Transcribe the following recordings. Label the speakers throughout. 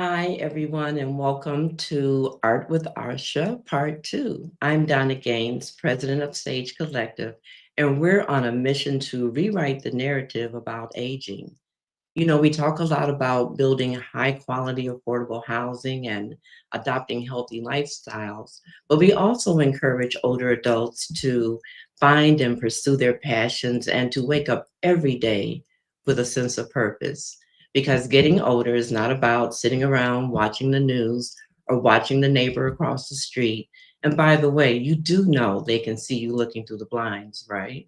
Speaker 1: Hi, everyone, and welcome to Art with Asha, Part 2. I'm Donna Gaines, president of Sage Collective, and we're on a mission to rewrite the narrative about aging. We talk a lot about building high quality, affordable housing and adopting healthy lifestyles, but we also encourage older adults to find and pursue their passions and to wake up every day with a sense of purpose. Because getting older is not about sitting around watching the news or watching the neighbor across the street. And by the way, you do know they can see you looking through the blinds, right?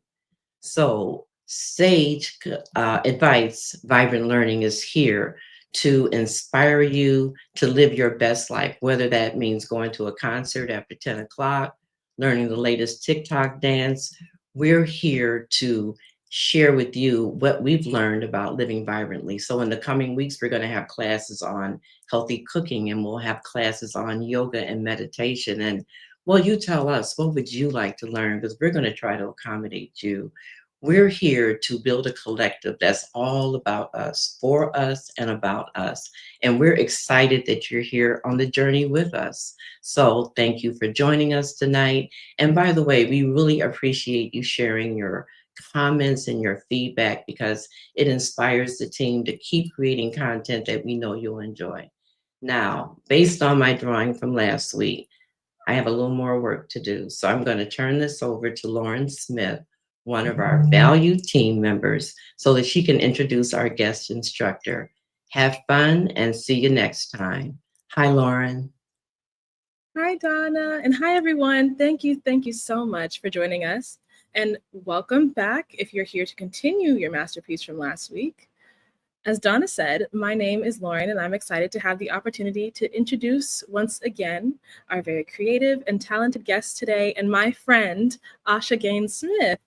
Speaker 1: So, Sage Advice Vibrant Learning is here to inspire you to live your best life, whether that means going to a concert after 10 o'clock, learning the latest TikTok dance. We're here to share with you what we've learned about living vibrantly. So, in the coming weeks, we're going to have classes on healthy cooking and we'll have classes on yoga and meditation. And well, you tell us, what would you like to learn? Because we're going to try to accommodate you. We're here to build a collective that's all about us, for us, and about us. And we're excited that you're here on the journey with us. So thank you for joining us tonight. And by the way, we really appreciate you sharing your comments and your feedback because it inspires the team to keep creating content that we know you'll enjoy. Now, based on my drawing from last week, I have a little more work to do. So I'm going to turn this over to Lauren Smith, one of our valued team members, so that she can introduce our guest instructor. Have fun and see you next time. Hi, Lauren.
Speaker 2: Hi, Donna, and hi, everyone. Thank you so much for joining us. And welcome back if you're here to continue your masterpiece from last week. As Donna said, my name is Lauren, and I'm excited to have the opportunity to introduce once again our very creative and talented guest today and my friend, Asha Gaines Smith.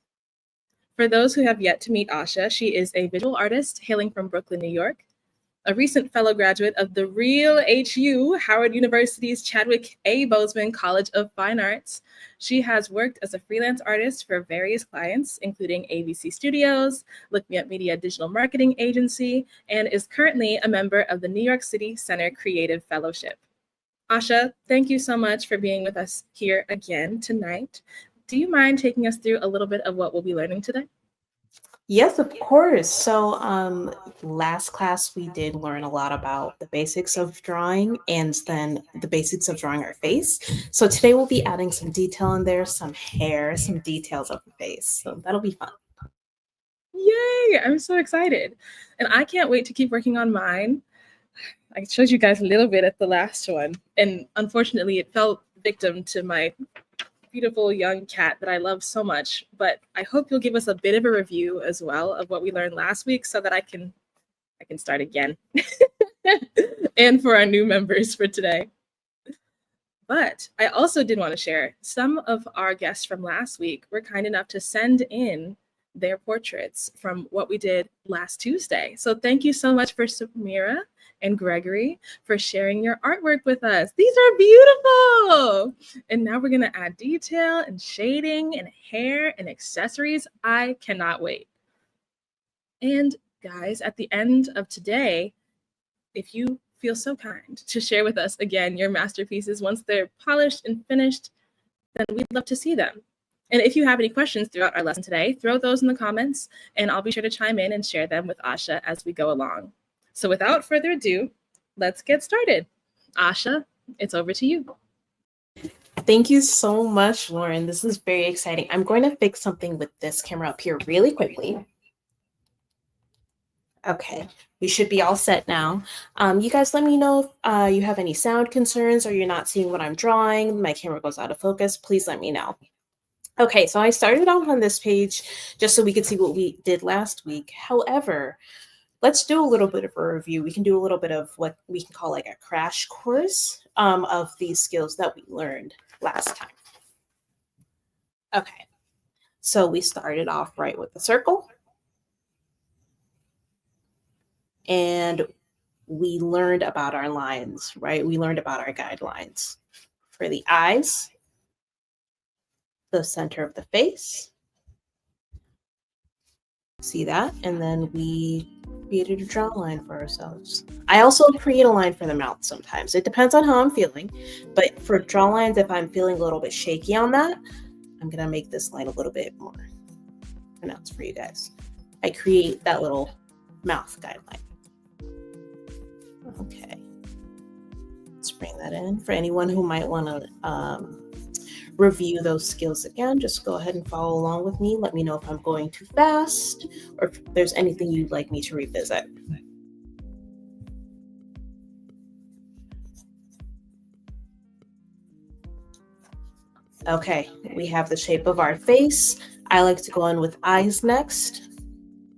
Speaker 2: For those who have yet to meet Asha, she is a visual artist hailing from Brooklyn, New York, a recent fellow graduate of the real HU, Howard University's Chadwick A. Boseman College of Fine Arts. She has worked as a freelance artist for various clients, including ABC Studios, Look Me Up Media Digital Marketing Agency, and is currently a member of the New York City Center Creative Fellowship. Asha, thank you so much for being with us here again tonight. Do you mind taking us through a little bit of what we'll be learning today?
Speaker 3: Yes, of course. Last class we did learn a lot about the basics of drawing and then the basics of drawing our face. So today we'll be adding some detail in there, some hair, some details of the face. So that'll be fun.
Speaker 2: Yay! I'm so excited. And I can't wait to keep working on mine. I showed you guys a little bit at the last one, and unfortunately, it fell victim to my beautiful young cat that I love so much. But I hope you'll give us a bit of a review as well of what we learned last week, so that I can start again, and for our new members for today. But I also did want to share some of our guests from last week were kind enough to send in their portraits from what we did last Tuesday. So thank you so much for Samira and Gregory for sharing your artwork with us. These are beautiful. And now we're going to add detail and shading and hair and accessories. I cannot wait. And guys, at the end of today, if you feel so kind to share with us again your masterpieces once they're polished and finished, then we'd love to see them. And if you have any questions throughout our lesson today, throw those in the comments, and I'll be sure to chime in and share them with Asha as we go along. So without further ado, let's get started. Asha, it's over to you.
Speaker 3: Thank you so much, Lauren. This is very exciting. I'm going to fix something with this camera up here really quickly. Okay, we should be all set now. You guys let me know if you have any sound concerns or you're not seeing what I'm drawing. My camera goes out of focus. Please let me know. Okay, so I started out on this page just so we could see what we did last week. However, let's do a little bit of a review. We can do a little bit of what we can call like a crash course of these skills that we learned last time. Okay, so we started off right with the circle. And we learned about our lines, right? We learned about our guidelines. For the eyes, the center of the face. See that? And then we created a draw line for ourselves. I also create a line for the mouth sometimes. It depends on how I'm feeling. But for draw lines, if I'm feeling a little bit shaky on that, I'm going to make this line a little bit more pronounced for you guys. I create that little mouth guideline. Okay. Let's bring that in. For anyone who might want to review those skills again, just go ahead and follow along with me. Let me know if I'm going too fast or if there's anything you'd like me to revisit. Okay, we have the shape of our face. I like to go in with eyes next.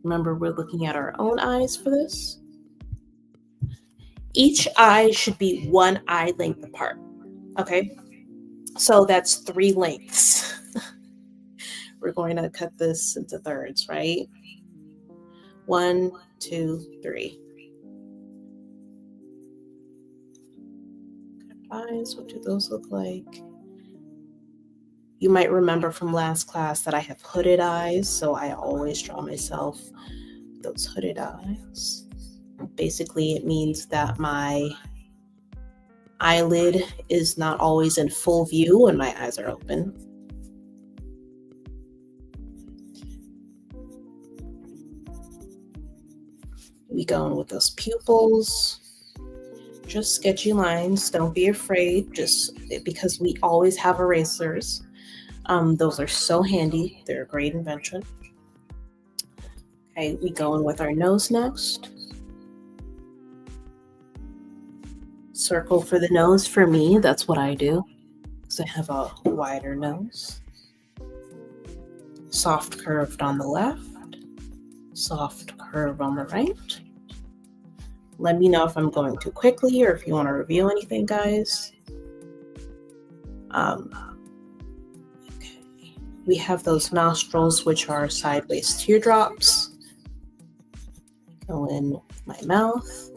Speaker 3: Remember, we're looking at our own eyes for this. Each eye should be 1 eye length apart, okay? So that's 3 lengths. We're going to cut this into thirds, right? 1, 2, 3. Eyes, what do those look like? You might remember from last class that I have hooded eyes, so I always draw myself those hooded eyes. Basically, it means that my eyelid is not always in full view when my eyes are open. We go in with those pupils. Just sketchy lines. Don't be afraid, just because we always have erasers. Those are so handy. They're a great invention. Okay, we go in with our nose next. Circle for the nose for me. That's what I do, because I have a wider nose. Soft curved on the left. Soft curve on the right. Let me know if I'm going too quickly or if you want to review anything, guys. Okay. We have those nostrils, which are sideways teardrops. Go in with my mouth.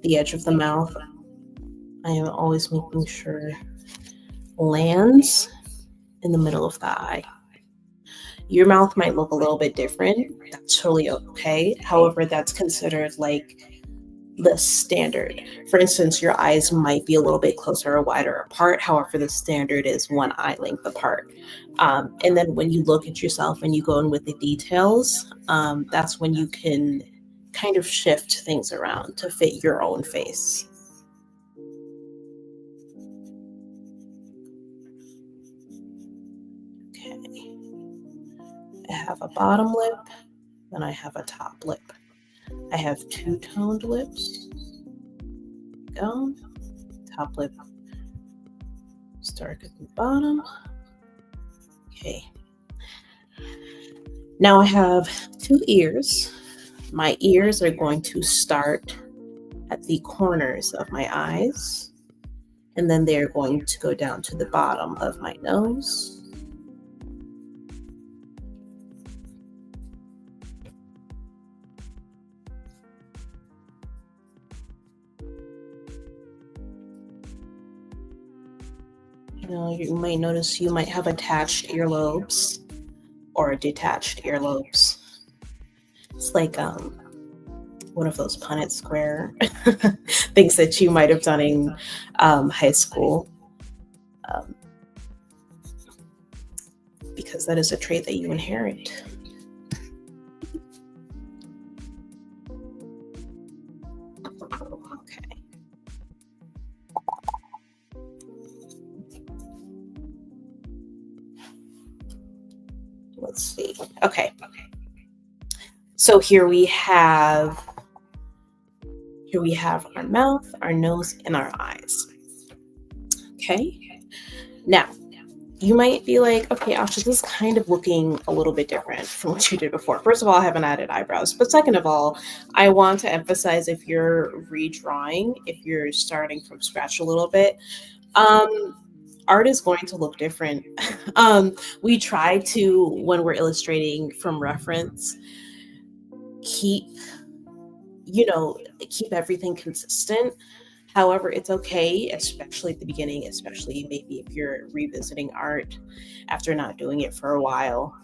Speaker 3: The edge of the mouth, I am always making sure lands in the middle of the eye. Your mouth might look a little bit different. That's totally okay. However, that's considered like the standard. For instance, your eyes might be a little bit closer or wider apart. However, the standard is 1 eye length apart. And then when you look at yourself and you go in with the details, that's when you can kind of shift things around to fit your own face. Okay. I have a bottom lip, then I have a top lip. I have 2-toned lips. Go. Top lip. Start at the bottom. Okay. Now I have 2 ears. My ears are going to start at the corners of my eyes, and then they're going to go down to the bottom of my nose. You might notice you might have attached earlobes or detached earlobes. It's like one of those Punnett Square things that you might have done in high school, because that is a trait that you inherit. Let's see. Okay. So here we have our mouth, our nose, and our eyes. Okay. Now, you might be like, okay, Asha, this is kind of looking a little bit different from what you did before. First of all, I haven't added eyebrows. But second of all, I want to emphasize, if you're redrawing, if you're starting from scratch a little bit, art is going to look different. We try to, when we're illustrating from reference, keep everything consistent. However, it's okay, especially at the beginning, especially maybe if you're revisiting art after not doing it for a while,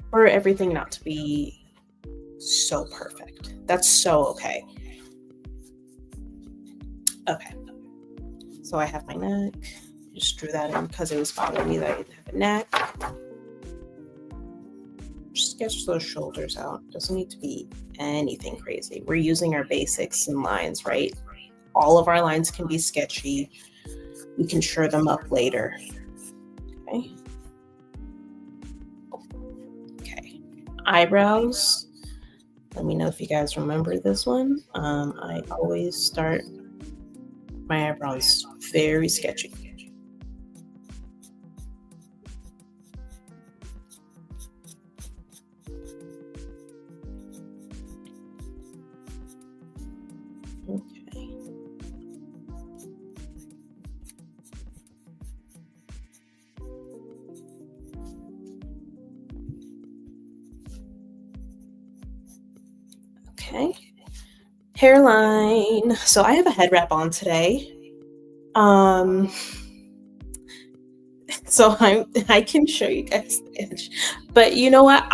Speaker 3: for everything not to be So perfect. That's so okay. Okay. So I have my neck. Just drew that in because it was bothering me that I didn't have a neck. Just sketch those shoulders out. Doesn't need to be anything crazy. We're using our basics and lines, right? All of our lines can be sketchy. We can shore them up later. Okay. Okay. Eyebrows. Let me know if you guys remember this one. I always start my eyebrows very sketchy. Okay. Okay. Hairline. So I have a head wrap on today. So I can show you guys the edge. But you know what?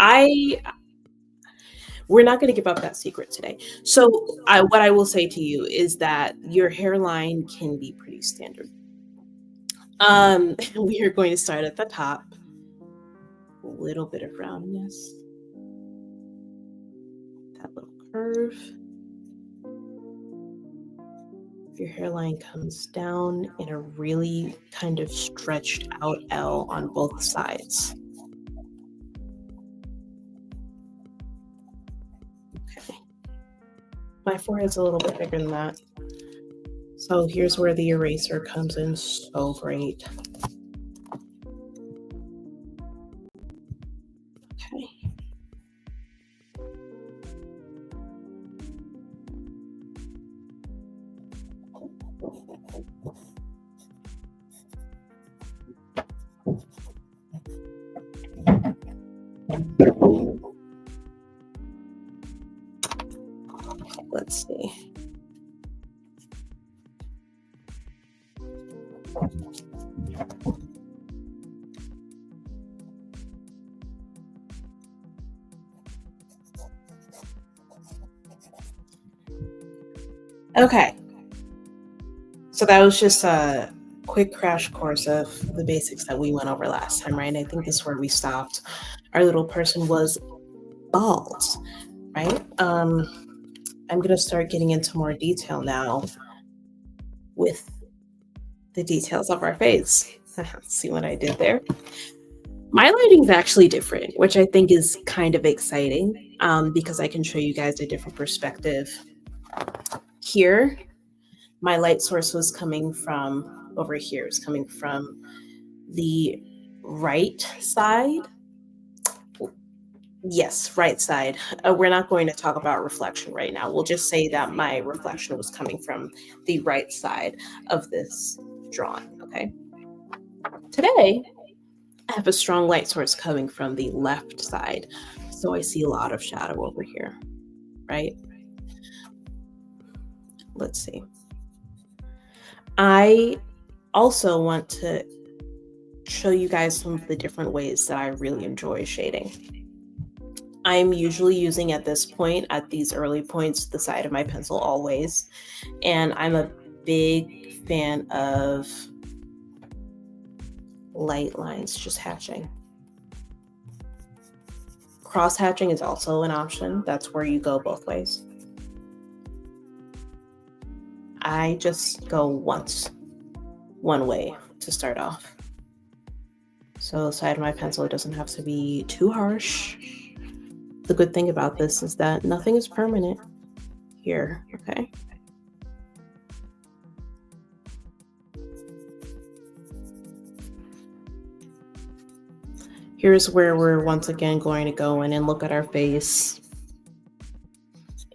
Speaker 3: We're not going to give up that secret today. So what I will say to you is that your hairline can be pretty standard. We are going to start at the top. A little bit of roundness. That little curve. Your hairline comes down in a really kind of stretched out L on both sides. Okay. My forehead's a little bit bigger than that. So here's where the eraser comes in so great. Okay. Let's see. Okay. So that was just a quick crash course of the basics that we went over last time, right? I think this is where we stopped. Our little person was bald, right? I'm going to start getting into more detail now with the details of our face. See what I did there? My lighting's actually different, which I think is kind of exciting because I can show you guys a different perspective. Here, my light source was coming from over here. It's coming from the right side. Yes, right side. We're not going to talk about reflection right now. We'll just say that my reflection was coming from the right side of this drawing, okay? Today, I have a strong light source coming from the left side. So I see a lot of shadow over here, right? Let's see. I also want to show you guys some of the different ways that I really enjoy shading. I'm usually using at this point, at these early points, the side of my pencil always. And I'm a big fan of light lines just hatching. Cross hatching is also an option. That's where you go both ways. I just go once, one way to start off. So the side of my pencil, it doesn't have to be too harsh. The good thing about this is that nothing is permanent here, okay? Here's where we're once again going to go in and look at our face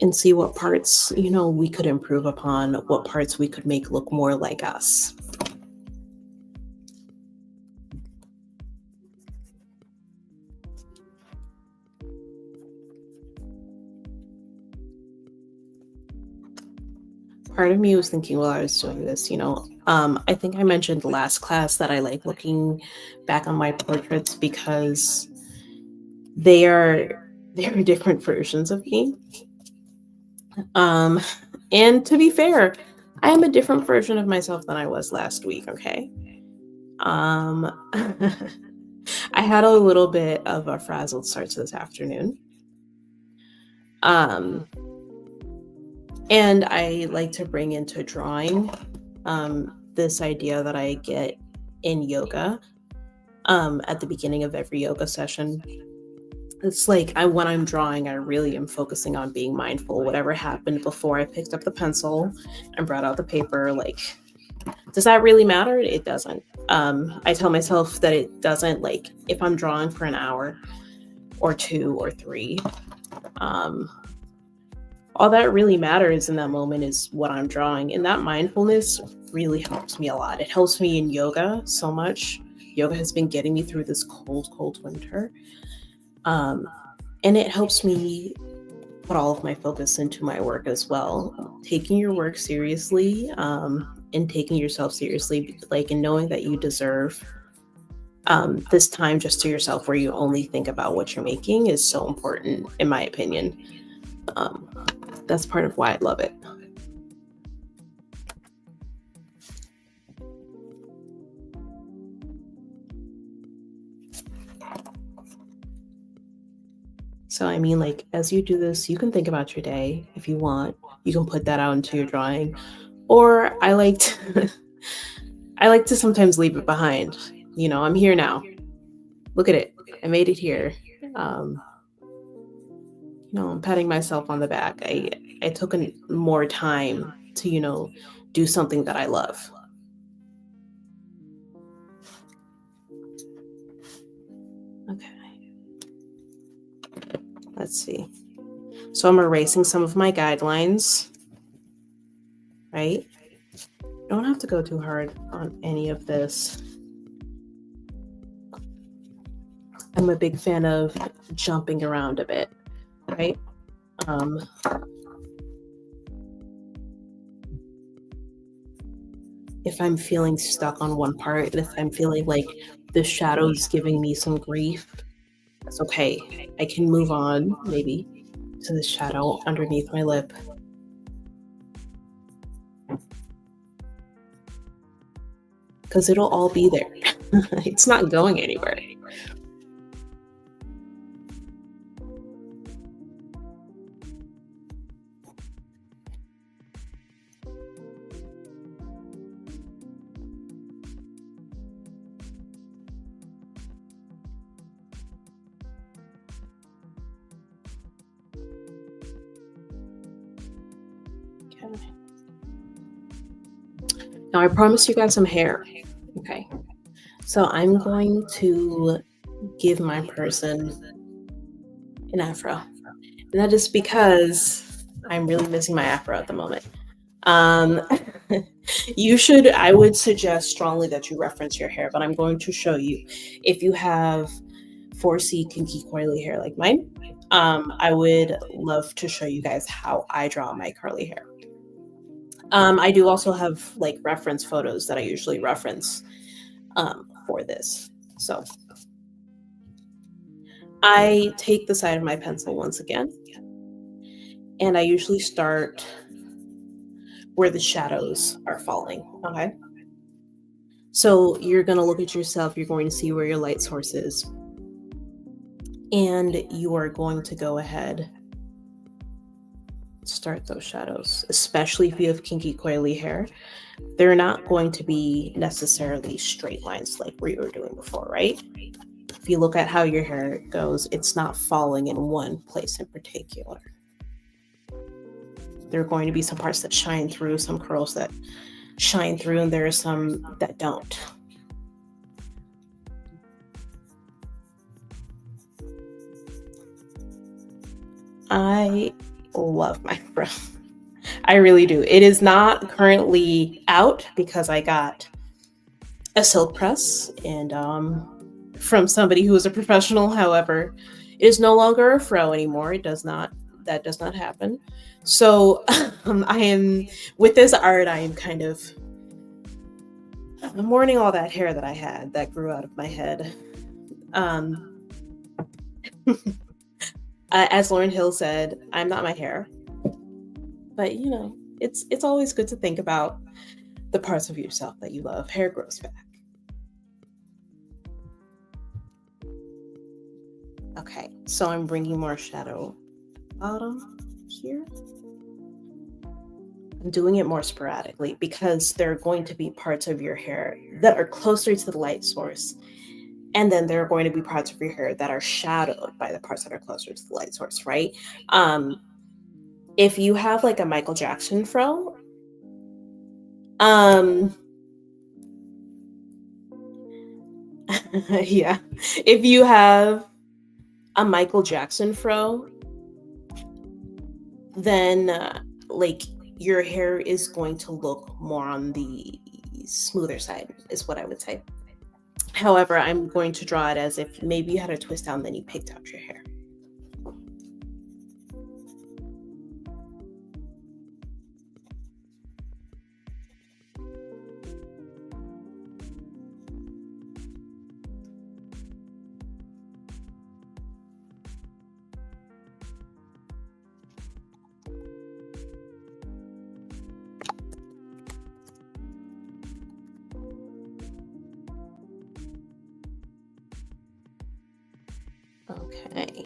Speaker 3: and see what parts, we could improve upon, what parts we could make look more like us. Part of me was thinking while I was doing this, I think I mentioned last class that I like looking back on my portraits because they are There are different versions of me. And to be fair, I am a different version of myself than I was last week, okay? Um, I had a little bit of a frazzled start to this afternoon. Um, and I like to bring into drawing this idea that I get in yoga at the beginning of every yoga session. It's like when I'm drawing, I really am focusing on being mindful. Whatever happened before I picked up the pencil and brought out the paper, like, does that really matter? It doesn't. I tell myself that it doesn't. Like, if I'm drawing for an hour or 2 or 3, all that really matters in that moment is what I'm drawing. And that mindfulness really helps me a lot. It helps me in yoga so much. Yoga has been getting me through this cold winter. And it helps me put all of my focus into my work as well. Taking your work seriously, and taking yourself seriously, like, and knowing that you deserve this time just to yourself where you only think about what you're making is so important, in my opinion. That's part of why I love it. So, I mean, like, as you do this, you can think about your day if you want. You can put that out into your drawing. Or I like to, I like to sometimes leave it behind. You know, I'm here now. Look at it. I made it here. I'm patting myself on the back. I took more time to, do something that I love. Okay. Let's see. So I'm erasing some of my guidelines, right? Don't have to go too hard on any of this. I'm a big fan of jumping around a bit, right? If I'm feeling stuck on one part, if I'm feeling like the shadow's giving me some grief, that's okay. I can move on, maybe, to the shadow underneath my lip. Because it'll all be there. It's not going anywhere. Now, I promised you guys some hair. Okay. So I'm going to give my person an afro. And that is because I'm really missing my afro at the moment. I would suggest strongly that you reference your hair, but I'm going to show you. If you have 4C kinky coily hair like mine, I would love to show you guys how I draw my curly hair. I do also have like reference photos that I usually reference for this. So I take the side of my pencil once again, and I usually start where the shadows are falling, okay? So you're going to look at yourself, you're going to see where your light source is, and you are going to go ahead, start those shadows, especially if you have kinky coily hair. They're not going to be necessarily straight lines like we were doing before, right? If you look at how your hair goes, it's not falling in one place in particular. There are going to be some parts that shine through, some curls that shine through, and there are some that don't. I love my fro. I really do. It is not currently out because I got a silk press and from somebody who is a professional. However, it is no longer a fro anymore. That does not happen. So I am, with this art, I am kind of mourning all that hair that I had that grew out of my head. As Lauren Hill said, I'm not my hair. But you know, it's always good to think about the parts of yourself that you love. Hair grows back. Okay, so I'm bringing more shadow bottom here. I'm doing it more sporadically because there are going to be parts of your hair that are closer to the light source. And then there are going to be parts of your hair that are shadowed by the parts that are closer to the light source, right? If you have like a Michael Jackson fro, yeah. If you have a Michael Jackson fro, then like your hair is going to look more on the smoother side, is what I would say. However, I'm going to draw it as if maybe you had a twist down, then you picked out your hair. Okay.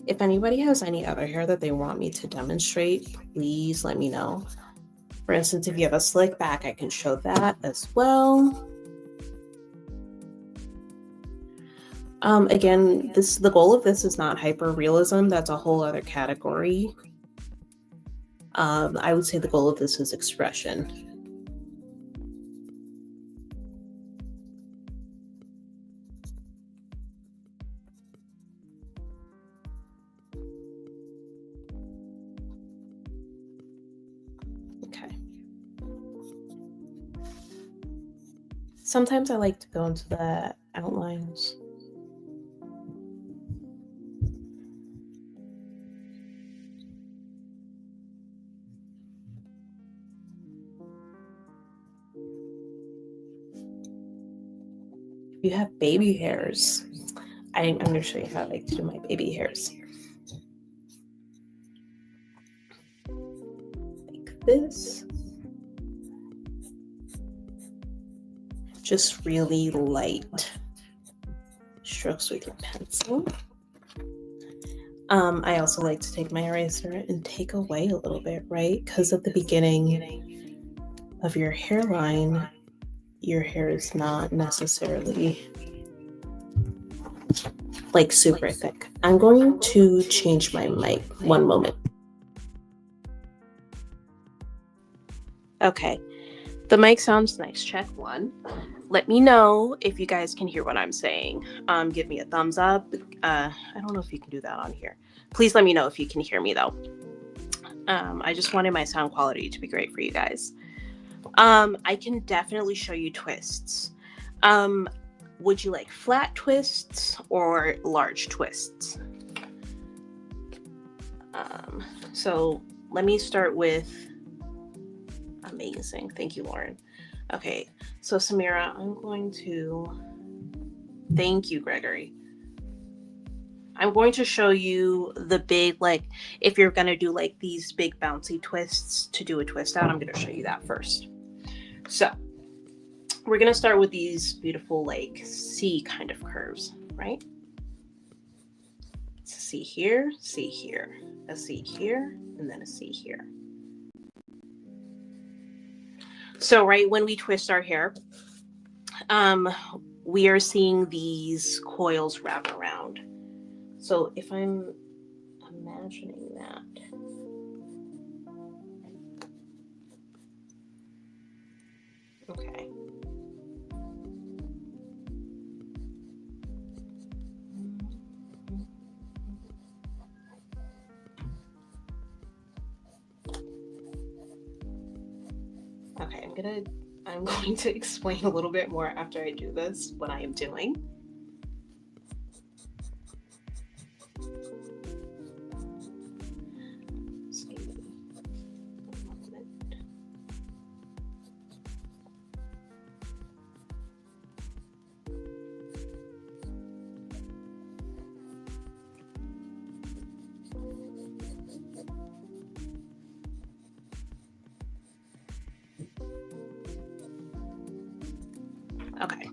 Speaker 3: If anybody has any other hair that they want me to demonstrate, please let me know. For instance, if you have a slick back, I can show that as well. Again, the goal of this is not hyper realism. That's a whole other category. I would say the goal of this is expression. Okay. Sometimes I like to go into the outlines. If you have baby hairs, I'm going to show you how I like to do my baby hairs. Like this. Just really light strokes with your pencil. I also like to take my eraser and take away a little bit, right? Because at the beginning of your hairline, your hair is not necessarily like super thick. I'm going to change my mic. One moment. Okay, the mic sounds nice. Check one. Let me know if you guys can hear what I'm saying. Give me a thumbs up. I don't know if you can do that on here. Please let me know if you can hear me though. I just wanted my sound quality to be great for you guys. I can definitely show you twists. Would you like flat twists or large twists? So let me start with amazing. Thank you, Lauren. Okay, so Samira, I'm going to thank you, Gregory. I'm going to show you the big, like, if you're going to do like these big bouncy twists to do a twist out, I'm going to show you that first. So we're going to start with these beautiful like C kind of curves, right? It's a C here, a C here, and then a C here. So right when we twist our hair, we are seeing these coils wrap around. So if I'm imagining that, okay. Okay, I'm going to explain a little bit more after I do this, what I am doing. Okay.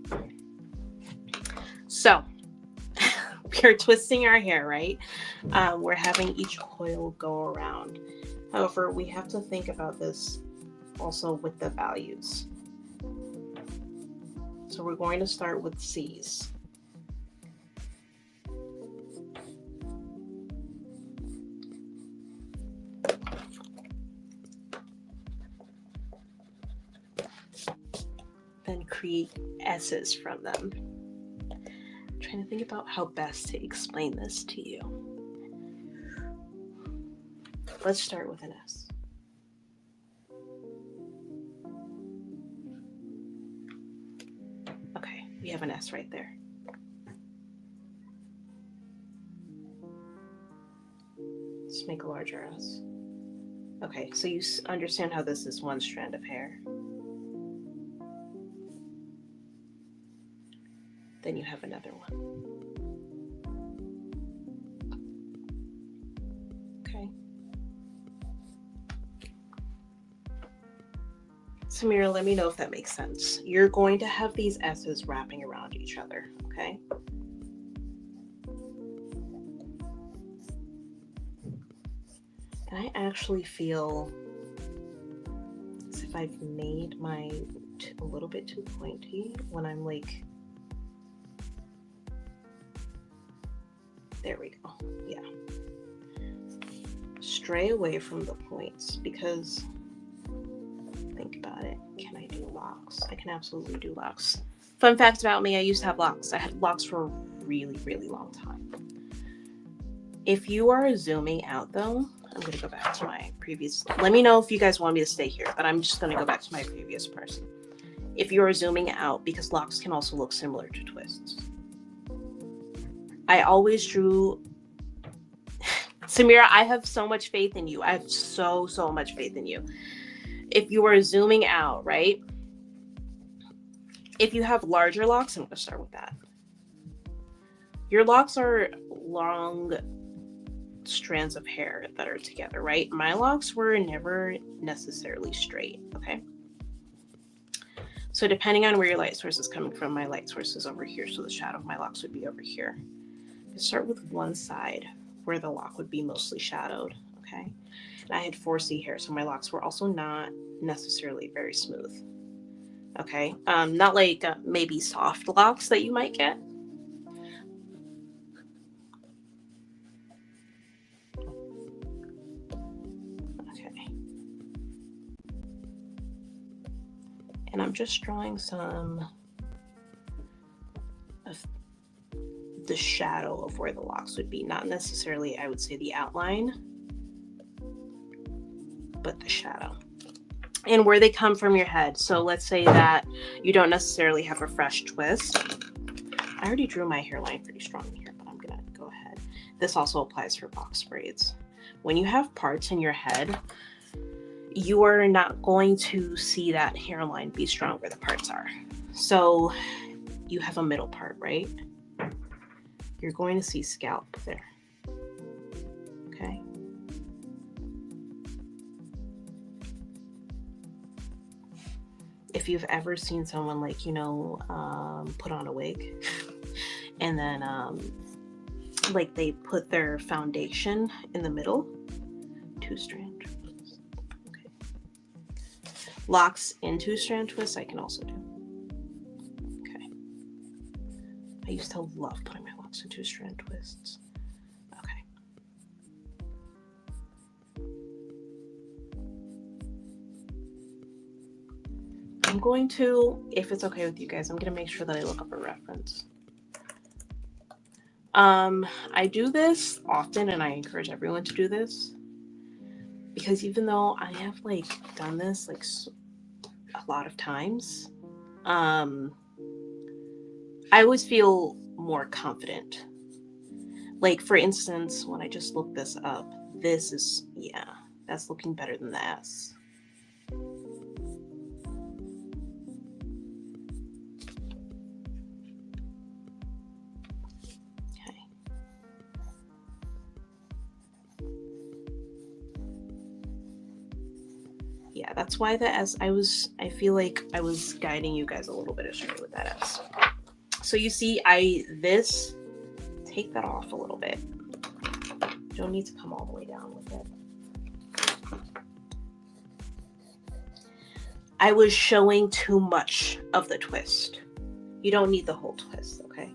Speaker 3: So we're twisting our hair, right? We're having each coil go around. However, we have to think about this also with the values. So we're going to start with C's. Then create S's from them. I'm trying to think about how best to explain this to you. Let's start with an S. Okay, we have an S right there. Let's make a larger S. Okay, so you understand how this is one strand of hair. Then you have another one. Okay. Samira, let me know if that makes sense. You're going to have these S's wrapping around each other, okay? And I actually feel as if I've made mine a little bit too pointy when I'm like, there we go, yeah. Stray away from the points because think about it. Can I do locks? I can absolutely do locks. Fun fact about me, I used to have locks. I had locks for a really, really long time. If you are zooming out though, I'm going to go back to my previous. Let me know if you guys want me to stay here, but I'm just going to go back to my previous person. If you are zooming out, because locks can also look similar to twists. I always drew. Samira, I have so much faith in you. I have so much faith in you. If you are zooming out, right? If you have larger locks, I'm going to start with that. Your locks are long strands of hair that are together, right? My locks were never necessarily straight, okay? So depending on where your light source is coming from, my light source is over here, so the shadow of my locks would be over here. I start with one side where the lock would be mostly shadowed, okay? And I had 4C hair, so my locks were also not necessarily very smooth, okay? Not like maybe soft locks that you might get. Okay. And I'm just drawing some of the shadow of where the locks would be. Not necessarily, I would say, the outline, but the shadow. And where they come from your head. So let's say that you don't necessarily have a fresh twist. I already drew my hairline pretty strong here, but I'm going to go ahead. This also applies for box braids. When you have parts in your head, you are not going to see that hairline be strong where the parts are. So you have a middle part, right? You're going to see scalp there. Okay. If you've ever seen someone like, put on a wig and then like they put their foundation in the middle, 2-strand twist. Okay. Locks in 2-strand twists I can also do. Okay. I used to love putting my locks in 2-strand twists. Okay. I'm going to, if it's okay with you guys, I'm going to make sure that I look up a reference. I do this often and I encourage everyone to do this because even though I have done this a lot of times, I always feel more confident. Like for instance, when I just looked this up, this is, that's looking better than the S. Yeah, that's why the S, I feel like I was guiding you guys a little bit astray with that S. So you see, take that off a little bit. You don't need to come all the way down with it. I was showing too much of the twist. You don't need the whole twist, okay?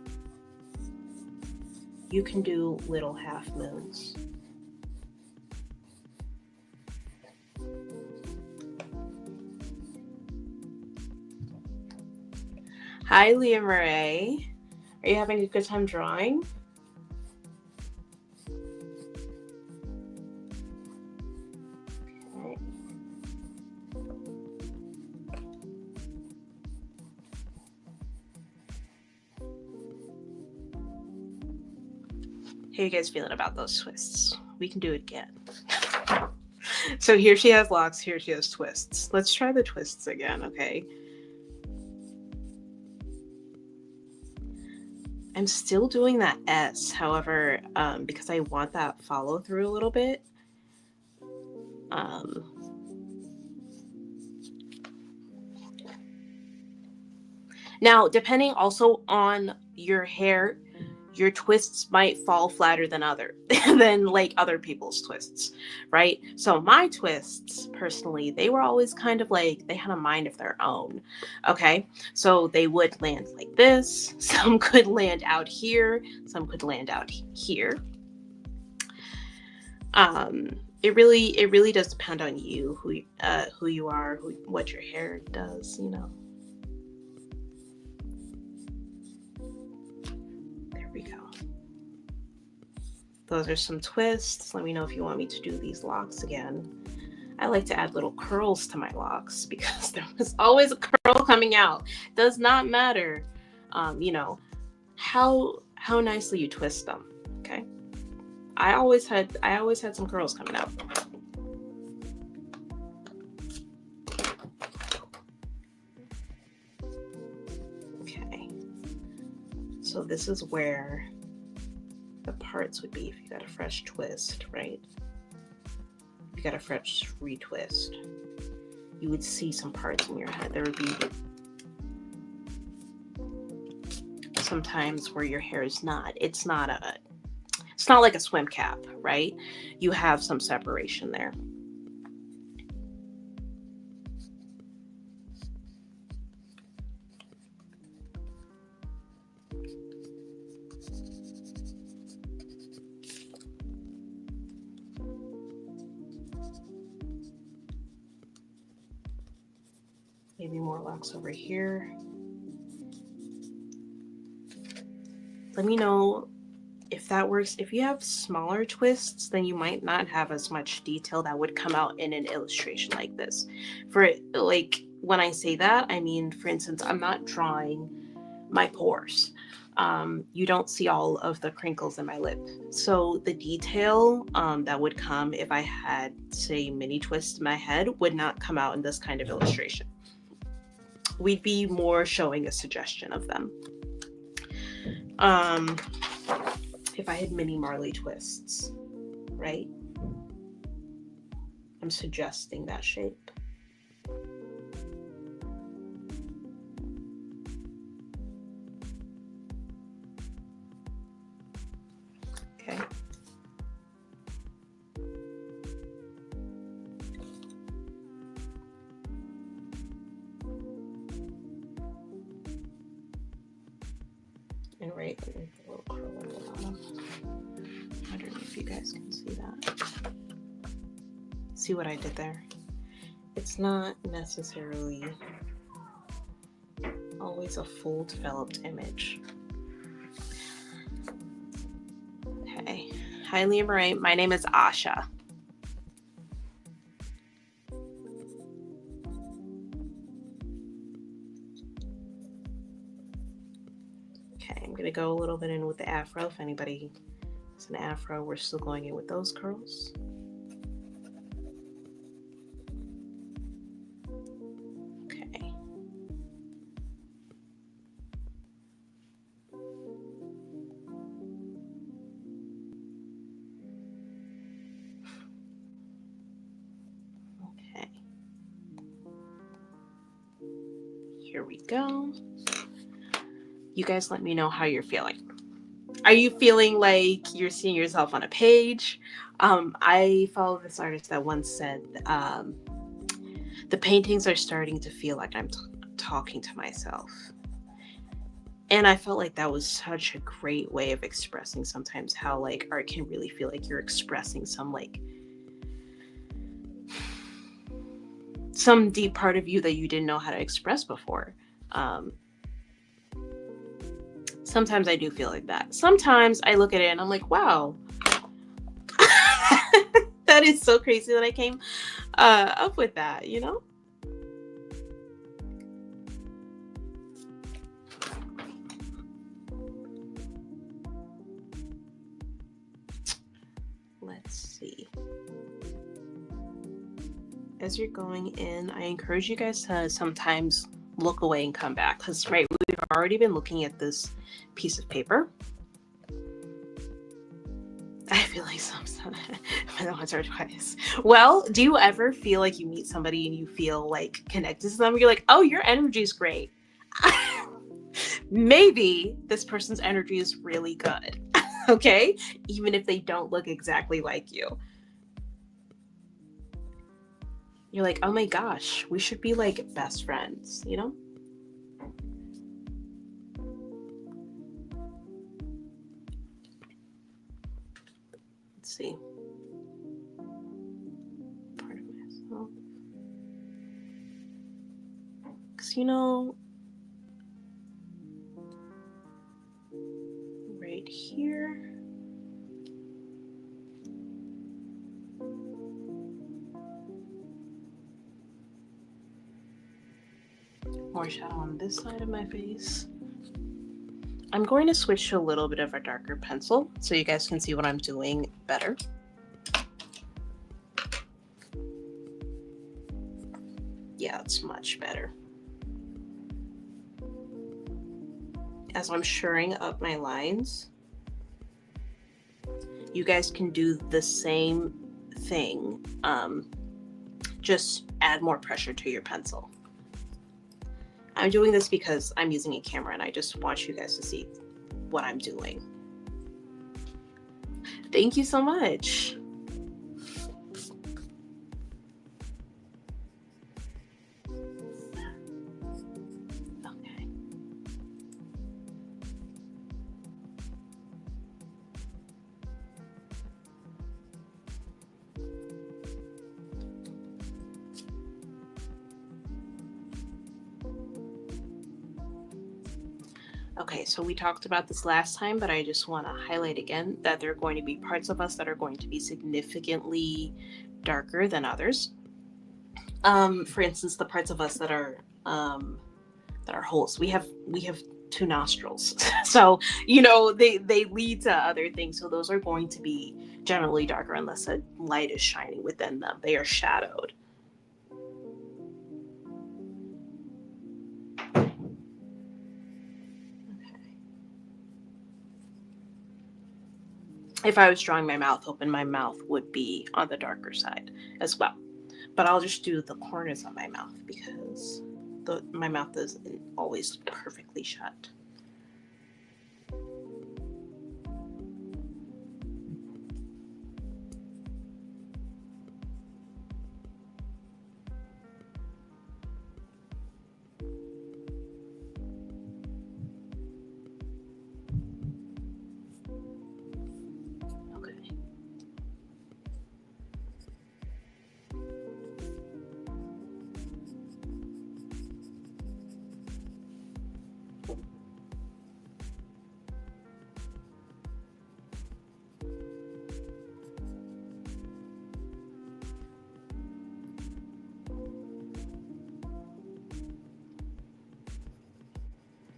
Speaker 3: You can do little half moons. Hi, Leah Murray. Are you having a good time drawing? Okay. How are you guys feeling about those twists? We can do it again. So here she has locks, here she has twists. Let's try the twists again, okay? I'm still doing that S, however, because I want that follow through a little bit. Now, depending also on your hair, your twists might fall flatter than like other people's twists, right? So my twists, personally, they were always kind of like, they had a mind of their own, okay? So they would land like this, some could land out here, some could land out here. It really does depend on you, who you are, what your hair does, you know. There we go. Those are some twists. Let me know if you want me to do these locks again. I like to add little curls to my locks because there was always a curl coming out. Does not matter, you know, how nicely you twist them. Okay. I always had some curls coming out. Okay. So this is where the parts would be if you got a fresh twist, right? If you got a fresh retwist, you would see some parts in your head. There would be sometimes where your hair is not. It's not like a swim cap, right? You have some separation there. Maybe more locks over here. Let me know if that works. If you have smaller twists, then you might not have as much detail that would come out in an illustration like this. Like, when I say that, I mean, for instance, I'm not drawing my pores. You don't see all of the crinkles in my lip. So the detail that would come if I had, say, mini twists in my head would not come out in this kind of illustration. We'd be more showing a suggestion of them. If I had mini Marley twists, right? I'm suggesting that shape. Okay. And right underneath the little curl at the bottom. I don't know if you guys can see that. See what I did there? It's not necessarily always a full developed image. Okay. Hi, Leah Murray. My name is Asha. Okay, I'm gonna go a little bit in with the afro. If anybody has an afro, we're still going in with those curls. Okay. Okay. Here we go. You guys let me know how you're feeling. Are you feeling like you're seeing yourself on a page? I follow this artist that once said, the paintings are starting to feel like I'm talking to myself. And I felt like that was such a great way of expressing sometimes how like art can really feel like you're expressing some deep part of you that you didn't know how to express before. Sometimes I do feel like that. Sometimes I look at it and I'm like, wow, that is so crazy that I came up with that, you know? Let's see. As you're going in, I encourage you guys to sometimes look away and come back, because right, we've already been looking at this piece of paper. I feel like once or twice. Well, do you ever feel like you meet somebody and you feel like connected to them? You're like, oh, your energy is great. Maybe this person's energy is really good. Okay? Even if they don't look exactly like you. You're like, oh my gosh, we should be like best friends, you know? Let's see. Part of myself. Because, you know, right here. More shadow on this side of my face. I'm going to switch to a little bit of a darker pencil so you guys can see what I'm doing better. Yeah, it's much better. As I'm shoring up my lines, you guys can do the same thing. Just add more pressure to your pencil. I'm doing this because I'm using a camera and I just want you guys to see what I'm doing. Thank you so much. Okay. Okay, so we talked about this last time, but I just want to highlight again that there are going to be parts of us that are going to be significantly darker than others. For instance, the parts of us that are holes. We have two nostrils, so you know they lead to other things. So those are going to be generally darker unless a light is shining within them. They are shadowed. If I was drawing my mouth open, my mouth would be on the darker side as well. But I'll just do the corners of my mouth because my mouth isn't always perfectly shut.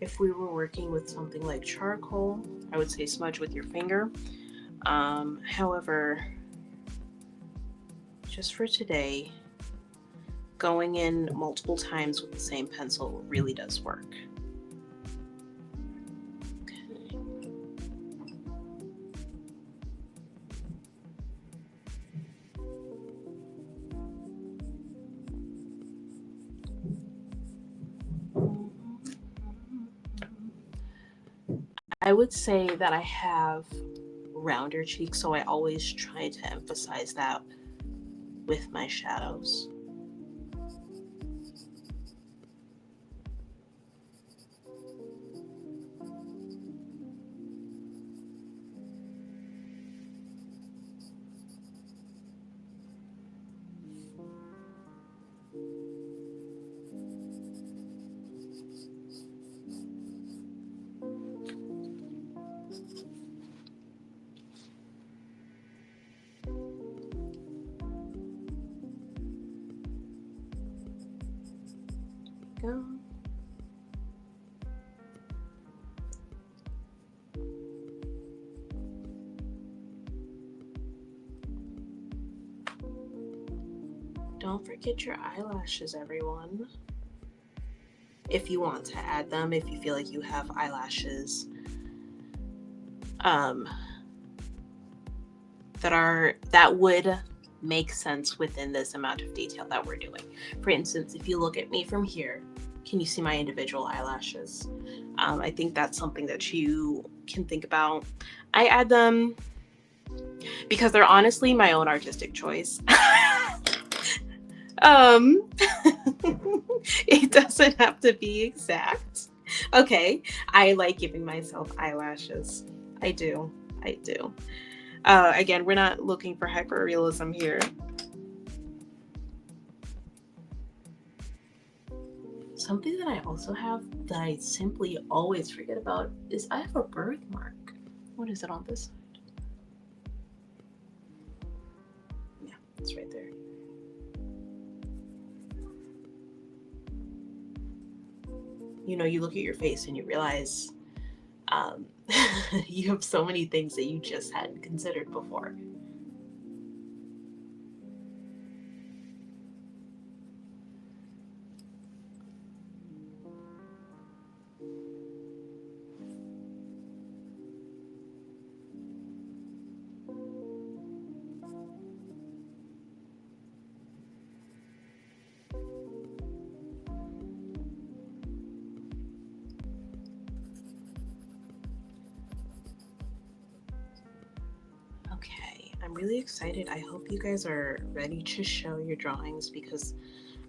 Speaker 3: If we were working with something like charcoal, I would say smudge with your finger. However, just for today, going in multiple times with the same pencil really does work. I would say that I have rounder cheeks, so I always try to emphasize that with my shadows. Go. Don't forget your eyelashes, everyone. If you want to add them, if you feel like you have eyelashes that would make sense within this amount of detail that we're doing. For instance, if you look at me from here, can you see my individual eyelashes? I think that's something that you can think about. I add them because they're honestly my own artistic choice. It doesn't have to be exact. Okay, I like giving myself eyelashes. I do. Again, we're not looking for hyperrealism here. Something that I also have that I simply always forget about is I have a birthmark. What is it on this side? Yeah, it's right there. You know, you look at your face and you realize you have so many things that you just hadn't considered before. Okay, I'm really excited. I hope you guys are ready to show your drawings because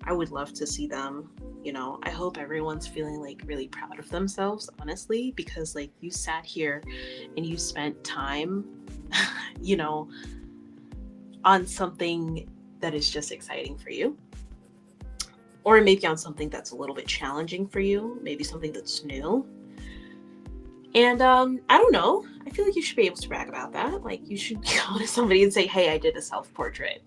Speaker 3: I would love to see them. You know, I hope everyone's feeling like really proud of themselves, honestly, because like you sat here and you spent time, you know, on something that is just exciting for you. Or maybe on something that's a little bit challenging for you, maybe something that's new. And I don't know. I feel like you should be able to brag about that. Like you should go to somebody and say, hey, I did a self-portrait.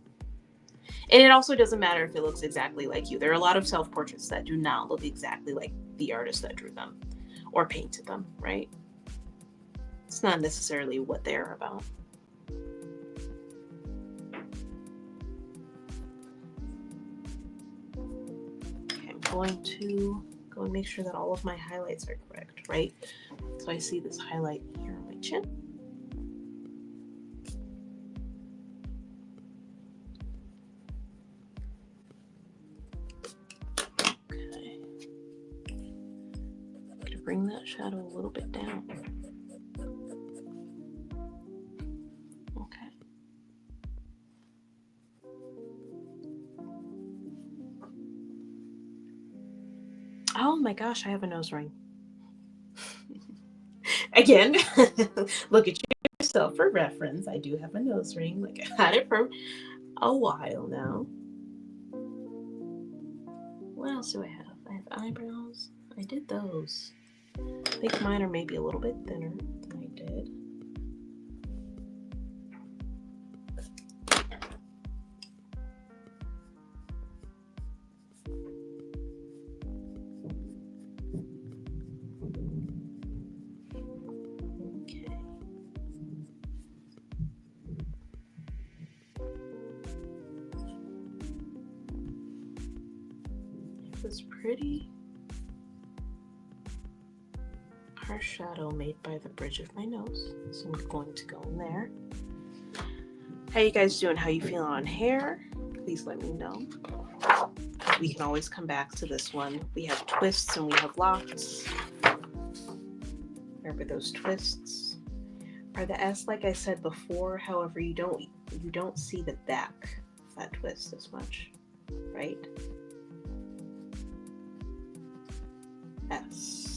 Speaker 3: And it also doesn't matter if it looks exactly like you. There are a lot of self-portraits that do not look exactly like the artist that drew them or painted them, right? It's not necessarily what they're about. Okay, I'm going to go and make sure that all of my highlights are correct, right? So I see this highlight here on my chin. Okay. I'm going to bring that shadow a little bit down. Okay. Oh my gosh, I have a nose ring. Again, look at yourself for reference. I do have a nose ring. Like I had it for a while now. What else do I have? I have eyebrows. I did those. I think mine are maybe a little bit thinner than I did. Okay. It was pretty harsh shadow made by the bridge of my nose. So I'm going to go in there. How you guys doing? How you feeling on hair? Please let me know. We can always come back to this one. We have twists and we have locks. Remember those twists? Are the S like I said before, however you don't see the back of that twist as much, right? S.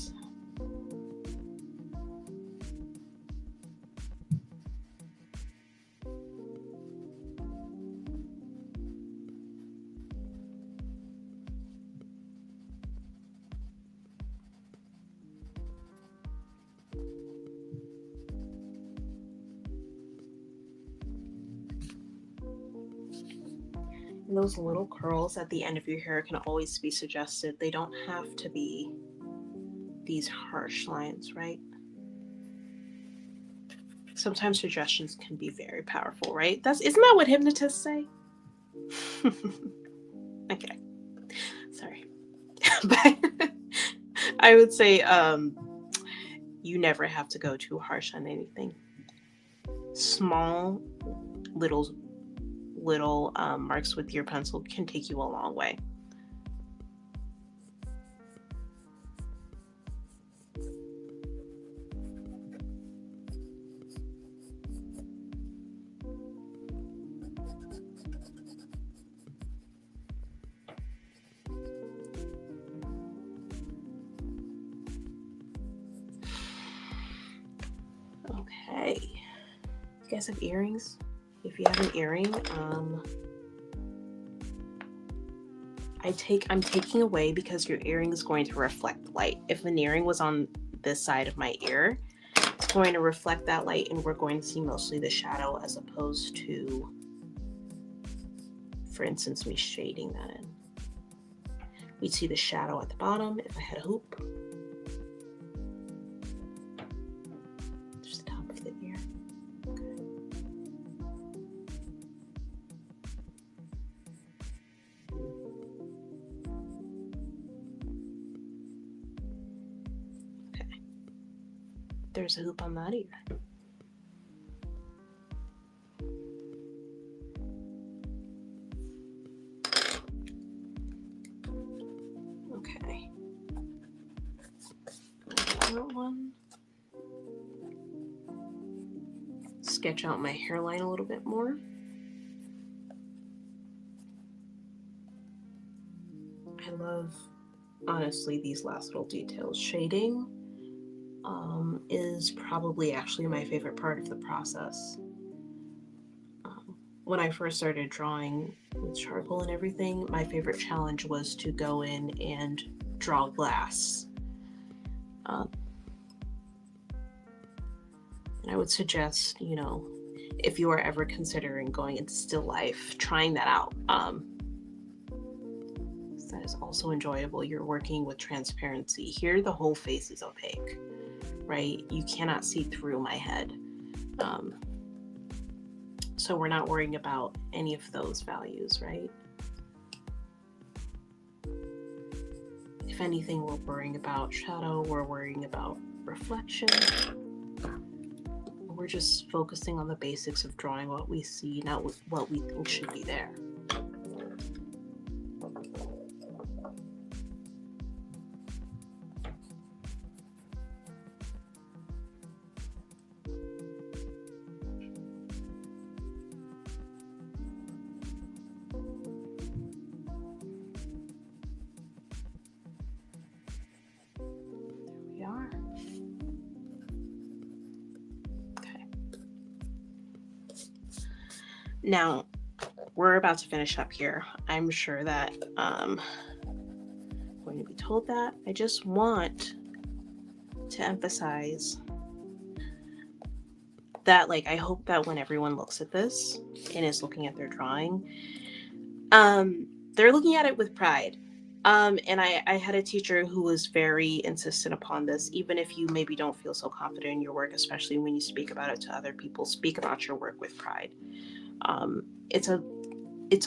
Speaker 3: And those little curls at the end of your hair can always be suggested. They don't have to be these harsh lines, right? Sometimes suggestions can be very powerful, right? Isn't that what hypnotists say? Okay. Sorry. But I would say you never have to go too harsh on anything. Small little marks with your pencil can take you a long way. Okay. You guys have earrings? If you have an earring, I'm taking away because your earring is going to reflect light. If an earring was on this side of my ear, it's going to reflect that light and we're going to see mostly the shadow as opposed to, for instance, me shading that in. We'd see the shadow at the bottom if I had a hoop. Just the top of the ear. Okay. There's a hoop on that ear. Okay. Another one. Sketch out my hairline a little bit more. I love, honestly, these last little details. Shading is probably actually my favorite part of the process. When I first started drawing with charcoal and everything, my favorite challenge was to go in and draw glass. And I would suggest, if you are ever considering going into still life, trying that out. That is also enjoyable. You're working with transparency. Here, the whole face is opaque, right? You cannot see through my head. So we're not worrying about any of those values, right? If anything, we're worrying about shadow, we're worrying about reflection. We're just focusing on the basics of drawing what we see, not what we think should be there. Now, we're about to finish up here. I'm sure that I'm going to be told that. I just want to emphasize that, I hope that when everyone looks at this and is looking at their drawing, they're looking at it with pride. And I had a teacher who was very insistent upon this. Even if you maybe don't feel so confident in your work, especially when you speak about it to other people, speak about your work with pride. It's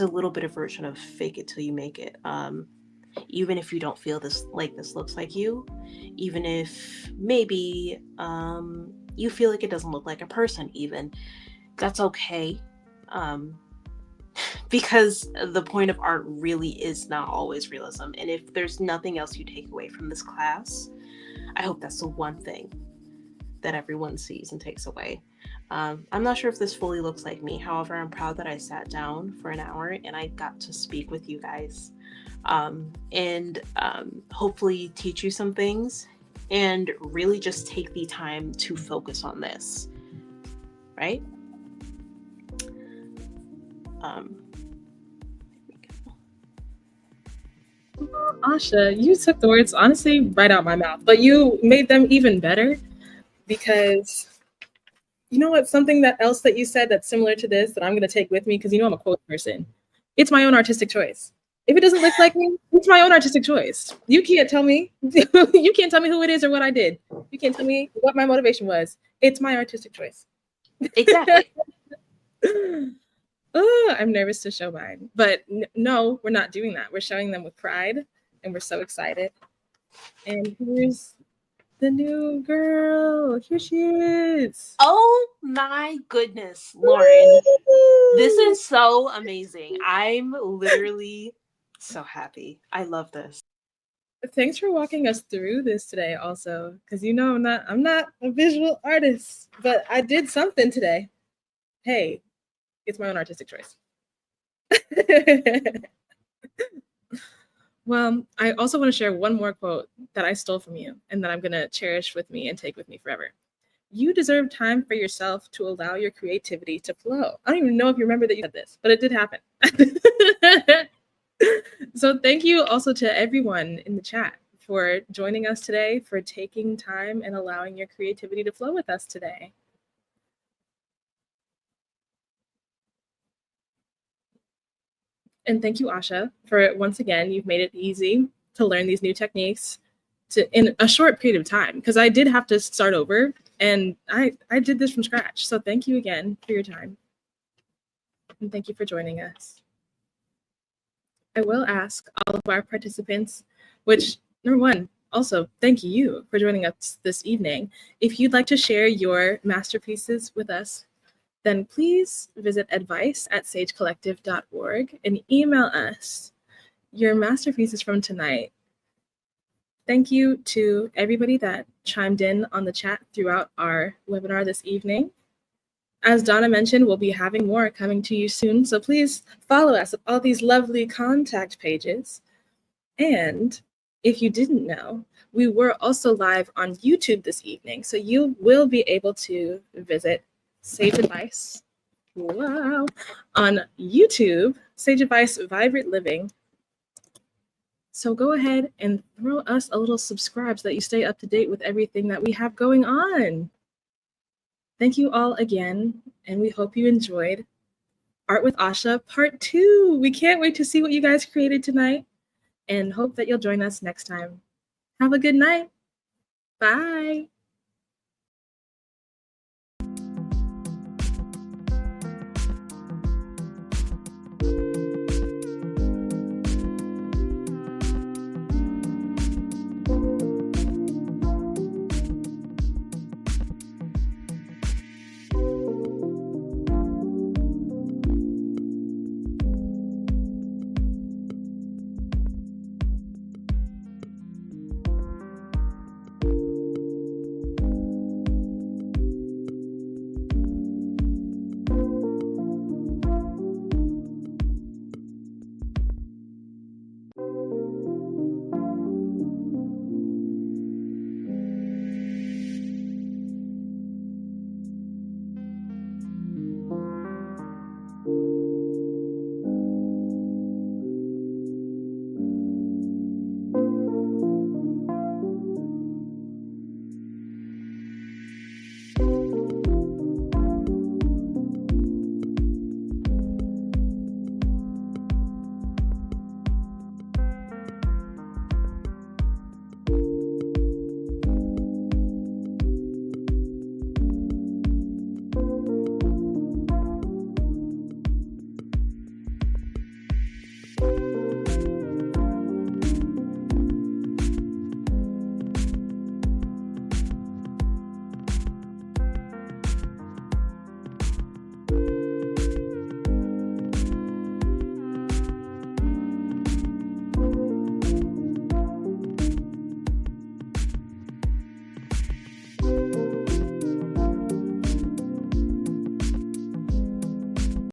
Speaker 3: a little bit of version of fake it till you make it. Even if you don't feel this looks like you, even if maybe you feel like it doesn't look like a person, even, that's okay. Because the point of art really is not always realism. And if there's nothing else you take away from this class, I hope that's the one thing. that everyone sees and takes away. I'm not sure if this fully looks like me. However, I'm proud that I sat down for an hour and I got to speak with you guys, and hopefully teach you some things and really just take the time to focus on this, right?
Speaker 2: Asha, you took the words honestly right out my mouth, but you made them even better because you know what? Something else that you said that's similar to this that I'm going to take with me because you know I'm a quote person. It's my own artistic choice. If it doesn't look like me, it's my own artistic choice. You can't tell me. You can't tell me who it is or what I did. You can't tell me what my motivation was. It's my artistic choice.
Speaker 3: Exactly.
Speaker 2: Oh, I'm nervous to show mine, but no, we're not doing that. We're showing them with pride, and we're so excited. And here's the new girl. Here she is.
Speaker 3: Oh my goodness, Lauren. This is so amazing. I'm literally so happy. I love this.
Speaker 2: Thanks for walking us through this today also, because you know I'm not a visual artist, but I did something today. Hey, it's my own artistic choice. Well, I also want to share one more quote that I stole from you and that I'm going to cherish with me and take with me forever. You deserve time for yourself to allow your creativity to flow. I don't even know if you remember that you said this, but it did happen. So thank you also to everyone in the chat for joining us today, for taking time and allowing your creativity to flow with us today. And thank you, Asha, for once again, you've made it easy to learn these new techniques in a short period of time, because I did have to start over and I did this from scratch. So thank you again for your time. And thank you for joining us. I will ask all of our participants, which, number one, also thank you for joining us this evening. If you'd like to share your masterpieces with us, then please visit advice@sagecollective.org and email us your masterpieces from tonight. Thank you to everybody that chimed in on the chat throughout our webinar this evening. As Donna mentioned, we'll be having more coming to you soon, so please follow us at all these lovely contact pages. And if you didn't know, we were also live on YouTube this evening, so you will be able to visit Sage Advice, wow, on YouTube, Sage Advice Vibrant Living. So go ahead and throw us a little subscribe so that you stay up to date with everything that we have going on. Thank you all again, and we hope you enjoyed Art with Asha Part 2. We can't wait to see what you guys created tonight and hope that you'll join us next time. Have a good night. Bye.